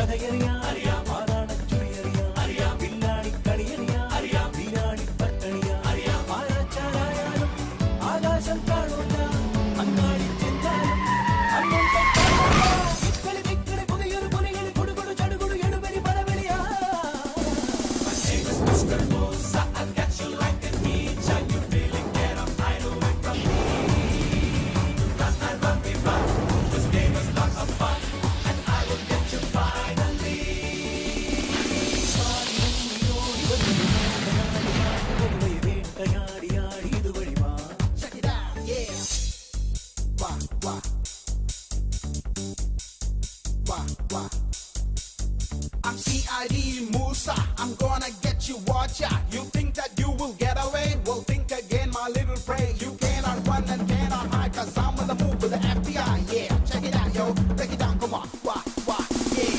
കഥയറിയാം അറിയാം മാറാണച്ചുഴി അറിയാം അറിയാം പിള്ളാണി കളിയറിയാം അറിയാം വീരാണി പട്ടണിയാ അറിയാം ആരാച്ചാരായാലും ആകാശം കാണൂല അങ്ങാടി ചെന്നാലും ഇക്കളി പുതിയൊരു പുലികളി കൊടുകൊടു ചടുകൊടു എടുപടി പടവെളിയാ I'm CID Musa, I'm gonna get you, watch out. You think that you will get away? Well, think again, my little prey. You cannot run and cannot hide, cause I'm on the move with the FBI. Yeah, check it out, yo, break it down, come on. Yeah.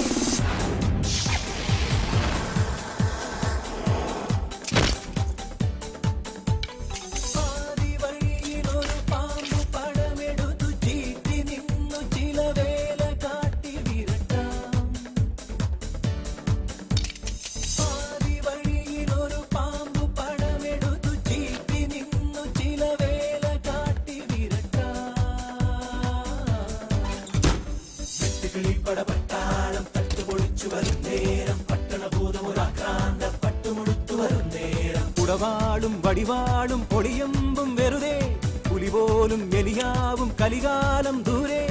പടപട്ടാളം തട്ടുപൊളിച്ചു വരും നേരം പട്ടണഭൂതമൊരാക്രാന്ത പട്ടുമുടുത്തു വരും നേരം ഉടവാളും വടിവാളും പൊടിയമ്പും വെറുതെ പുലി പോലും എലിയാവും കലികാലം ദൂരെ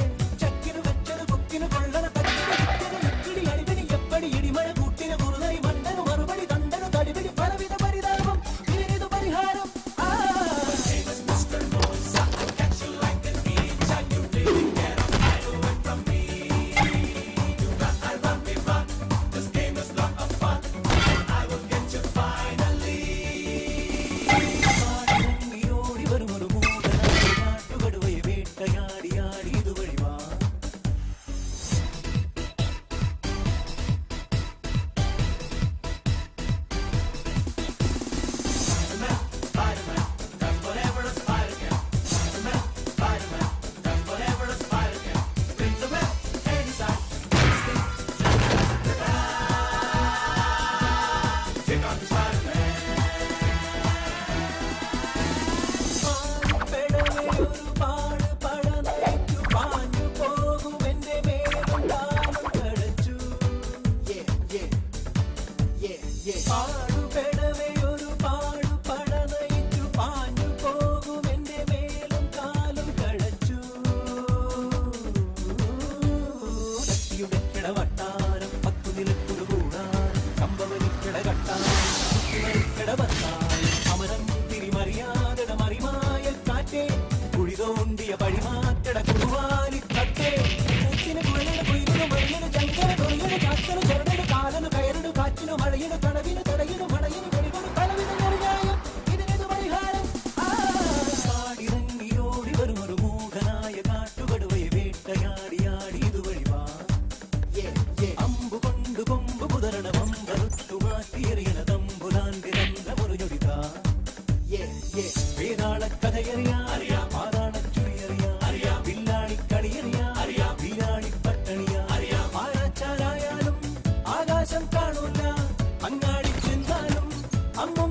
ചക്കിനു വെച്ചത് കുക്കിനു കൊള്ളന തക്കിടി അടിപിടി എപ്പടി ഇടിമഴ കൂട്ടിന് കുറുതൈ മണ്ടനു മറുപടി തണ്ടനു തടിപിടി പലവിധ പരിതാപം ഇതിനിതു പരിഹാരം കുഴിതോണ്ടിയ പഴിമാറ്റട കുറുവാലി തട്ടേ കൂട്ടിന് കുഴലിന് കുയിലിന് മഴയിന് ജങ്കര തൊഴിലിന് കാറ്റന് ചൊരടന് കാലന് കയറിനു കാറ്റിനു മഴയിന് തടവിന് തടയിനു മഴയിന് വെളികൊടു പലവിധ നിർണയം ഇതിനത് പരിഹാരം കാടിറങ്ങിയോടി വരുമൊരു മൂഢനായ കാട്ടുകടുവയെ വേട്ടയാടിയാടി ഇതുവഴി വാ അമ്പു കൊണ്ടു കൊമ്പ് പുതരണ വമ്പറുത്തു മാറ്റിയെറിയണ തമ്പുലാന്റെ രംഗമൊരുഞ്ഞൊടിതാ വേതാള കഥയറിയാം അറിയാം മാറാണച്ചുഴി അറിയാം അറിയാം പിള്ളാണി കളിയറിയാം അറിയാം വീരാണി പട്ടണിയാ അറിയാം ആരാച്ചാരായാലും ആകാശം കാണൂല അങ്ങാടി ചെന്നാലും അമ്മ